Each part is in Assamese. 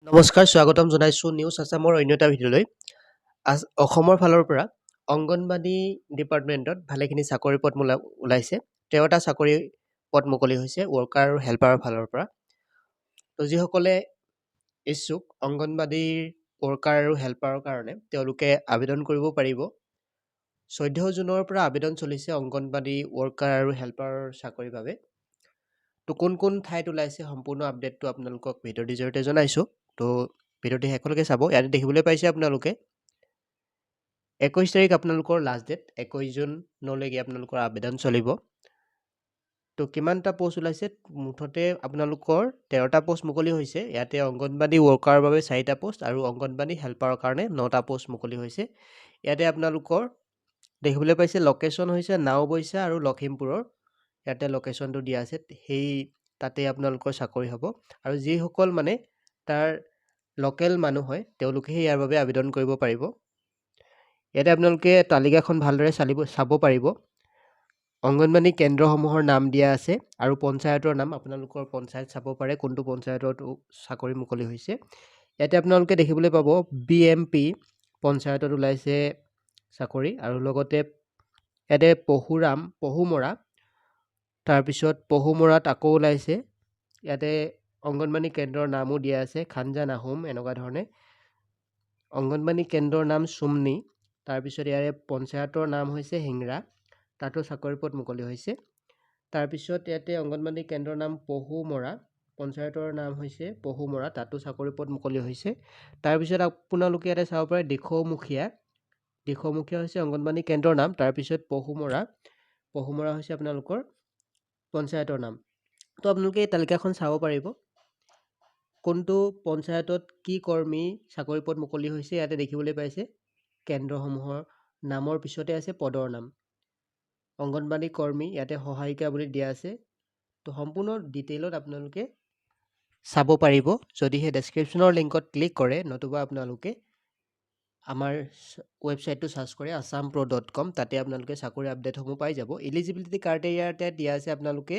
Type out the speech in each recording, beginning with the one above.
নমস্কাৰ, স্বাগতম জনাইছোঁ নিউজ আছামৰ অন্য এটা ভিডিঅ'লৈ। অসমৰ ফালৰ পৰা অংগনবাদী ডিপাৰ্টমেণ্টত ভালেখিনি চাকৰি পদ ওলাইছে। 13টা চাকৰি পদ মুকলি হৈছে ৱৰ্কাৰ আৰু হেল্পাৰৰ ফালৰ পৰা। তো যিসকলে ইচ্ছুক অংগনবাদীৰ ৱৰ্কাৰ আৰু হেল্পাৰৰ কাৰণে তেওঁলোকে আবেদন কৰিব পাৰিব। 14 জুনৰ পৰা আবেদন চলিছে অংগনবাদী ৱৰ্কাৰ আৰু হেল্পাৰৰ চাকৰিৰ বাবে। তো কোন কোন ঠাইত ওলাইছে সম্পূৰ্ণ আপডেটটো আপোনালোকক ভিডিঅ'ৰ জৰিয়তে জনাইছোঁ। তো ভিডিঅ'টি শেষলৈকে চাব। ইয়াতে দেখিবলৈ পাইছে আপোনালোকে 21 তাৰিখ আপোনালোকৰ লাষ্ট ডেট, 21 জুনলৈকে আপোনালোকৰ আবেদন চলিব। তো কিমানটা পোষ্ট ওলাইছে? মুঠতে আপোনালোকৰ 13টা পোষ্ট মুকলি হৈছে। ইয়াতে অংগনবাদী ৱৰ্কাৰৰ বাবে 4টা পোষ্ট আৰু অংগনবাদী হেল্পাৰৰ কাৰণে 9টা পোষ্ট মুকলি হৈছে। ইয়াতে আপোনালোকৰ দেখিবলৈ পাইছে লোকেশ্যন হৈছে নাওবৈচা আৰু লখিমপুৰৰ। ইয়াতে লোকেশ্যনটো দিয়া আছে, তাতে আপোনালোকৰ চাকৰি হ'ব। আৰু যিসকল মানে তাৰ লোকেল মানুহ হয় তেওঁলোকেহে ইয়াৰ বাবে আবেদন কৰিব পাৰিব। ইয়াতে আপোনালোকে তালিকাখন ভালদৰে চাব পাৰিব। অংগনবাদী কেন্দ্ৰসমূহৰ নাম দিয়া আছে আৰু পঞ্চায়তৰ নাম আপোনালোকৰ পঞ্চায়ত চাব পাৰে কোনটো পঞ্চায়তত চাকৰি মুকলি হৈছে। ইয়াতে আপোনালোকে দেখিবলৈ পাব BMP পঞ্চায়তত ওলাইছে চাকৰি আৰু লগতে ইয়াতে পহুমৰা, তাৰপিছত পহুমৰাত আকৌ ওলাইছে। ইয়াতে অংগনবাদী কেন্দ্ৰৰ নামো দিয়া আছে খানজান আহোম এনেকুৱা ধৰণে। অংগনবাদী কেন্দ্ৰৰ নাম চুমনি, তাৰপিছত ইয়াৰে পঞ্চায়তৰ নাম হৈছে হিংৰা, তাতো চাকৰি পদ মুকলি হৈছে। তাৰপিছত ইয়াতে অংগনবাদী কেন্দ্ৰৰ নাম পহুমৰা, পঞ্চায়তৰ নাম হৈছে পহুমৰা, তাতো চাকৰি পদ মুকলি হৈছে। তাৰপিছত আপোনালোকে ইয়াতে চাব পাৰে দিখৌমুখীয়া হৈছে অংগনবাদী কেন্দ্ৰৰ নাম, তাৰপিছত পহুমৰা হৈছে আপোনালোকৰ পঞ্চায়তৰ নাম। তো আপোনালোকে এই তালিকাখন চাব পাৰিব কোনটো পঞ্চায়তত কি কৰ্মী চাকৰি পদ মুকলি হৈছে। ইয়াতে দেখিবলৈ পাইছে কেন্দ্ৰসমূহৰ নামৰ পিছতে আছে পদৰ নাম। অংগনবাদী কৰ্মী ইয়াতে সহায়িকা বুলি দিয়া আছে। তো সম্পূৰ্ণ ডিটেইলত আপোনালোকে চাব পাৰিব যদিহে ডেছক্ৰিপশ্যনৰ লিংকত ক্লিক কৰে, নতুবা আপোনালোকে আমাৰ ৱেবছাইটটো চাৰ্চ কৰে assampro.com, তাতে আপোনালোকে চাকৰি আপডেটসমূহ পাই যাব। এলিজিবিলিটি ক্ৰাইটেৰিয়াতে দিয়া আছে আপোনালোকে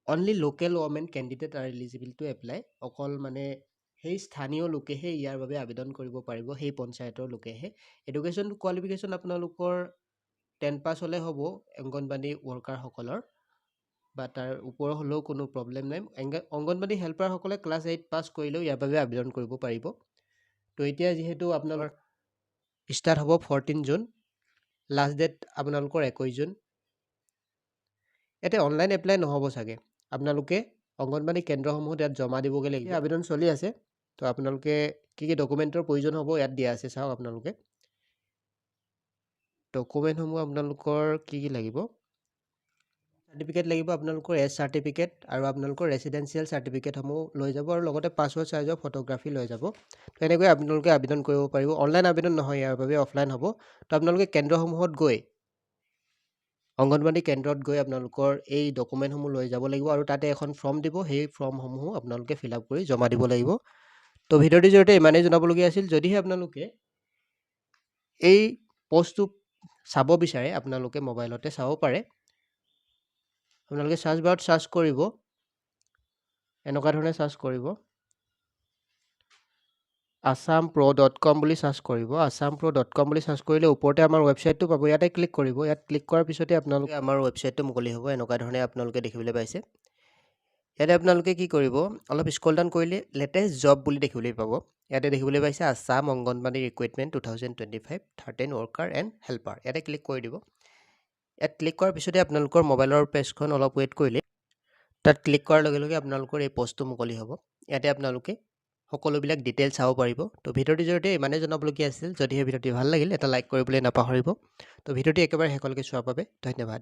only local women candidate R eligible to apply. অকল মানে সেই স্থানীয় লোকেহে ইয়াৰ বাবে আবেদন কৰিব পাৰিব, সেই পঞ্চায়তৰ লোকেহে। এডুকেশ্যন কোৱালিফিকেশ্যন আপোনালোকৰ 10 পাছ হ'লে হ'ব অংগনবাদী ৱৰ্কাৰসকলৰ, বা তাৰ ওপৰৰ হ'লেও কোনো প্ৰব্লেম নাই। অংগনবাদী হেল্পাৰসকলে ক্লাছ 8 পাছ কৰিলেও ইয়াৰ বাবে আবেদন কৰিব পাৰিব। তো এতিয়া যিহেতু আপোনালোকৰ ষ্টাৰ্ট হ'ব 14 জুন, লাষ্ট ডেট আপোনালোকৰ 21 জুন। ইয়াতে অনলাইন এপ্লাই নহ'ব চাগে, আপোনালোকে অংগনবাদী কেন্দ্ৰসমূহত ইয়াত জমা দিবগৈ লাগিব। আবেদন চলি আছে। তো আপোনালোকে কি ডকুমেণ্টৰ প্ৰয়োজন হ'ব ইয়াত দিয়া আছে, চাওক আপোনালোকে ডকুমেণ্টসমূহ আপোনালোকৰ কি লাগিব। চাৰ্টিফিকেট লাগিব আপোনালোকৰ, এজ চাৰ্টিফিকেট আৰু আপোনালোকৰ ৰেচিডেঞ্চিয়েল চাৰ্টিফিকেটসমূহ লৈ যাব, আৰু লগতে পাছপৰ্ট চাইজৰ ফটোগ্ৰাফী লৈ যাব। তো এনেকৈ আপোনালোকে আবেদন কৰিব পাৰিব। অনলাইন আবেদন নহয়, ইয়াৰ বাবে অফলাইন হ'ব। তো আপোনালোকে কেন্দ্ৰসমূহত গৈ অংগনবাদী কেন্দ্ৰত গৈ আপোনালোকৰ এই ডকুমেণ্টসমূহ লৈ যাব লাগিব, আৰু তাতে এখন ফৰ্ম দিব, সেই ফৰ্মসমূহ আপোনালোকে ফিল আপ কৰি জমা দিব লাগিব। তো ভিডিঅ'টিৰ জৰিয়তে ইমানেই জনাবলগীয়া আছিল। যদিহে আপোনালোকে এই পষ্টটো চাব বিচাৰে আপোনালোকে মোবাইলতে চাব পাৰে। আপোনালোকে চাৰ্চ বাৰত চাৰ্চ কৰিব, এনেকুৱা ধৰণে চাৰ্চ কৰিব assampro.com বুলি চাৰ্চ কৰিব। assampro.com বুলি চাৰ্চ কৰিলে ওপৰতে আমাৰ ৱেবছাইটটো পাব, ইয়াতে ক্লিক কৰিব। ইয়াত ক্লিক কৰাৰ পিছতে আপোনালোকে আমাৰ ৱেবছাইটটো মুকলি হ'ব। এনেকুৱা ধৰণে আপোনালোকে দেখিবলৈ পাইছে। ইয়াতে আপোনালোকে কি কৰিব, অলপ স্ক্ৰল ডাউন কৰিলে লেটেষ্ট জব বুলি দেখিবলৈ পাব। ইয়াতে দেখিবলৈ পাইছে Assam anganwadi recruitment 2025 13 worker and helper. ইয়াতে ক্লিক কৰি দিব। ইয়াত ক্লিক কৰাৰ পিছতে আপোনালোকৰ মোবাইলৰ পেজখন অলপ ৱেইট কৰিলে তাত ক্লিক কৰাৰ লগে লগে আপোনালোকৰ এই পষ্টটো মুকলি হ'ব। ইয়াতে আপোনালোকে সকলোবিলাক ডিটেইলছ চাব পাৰিব। তো ভিডিঅ'টিৰ জৰিয়তে ইমানেই জনাবলগীয়া আছিল। যদিহে ভিডিঅ'টি ভাল লাগিল এটা লাইক কৰিবলৈ নাপাহৰিব। তো ভিডিঅ'টি একেবাৰে শেষলৈকে চোৱাৰ বাবে ধন্যবাদ।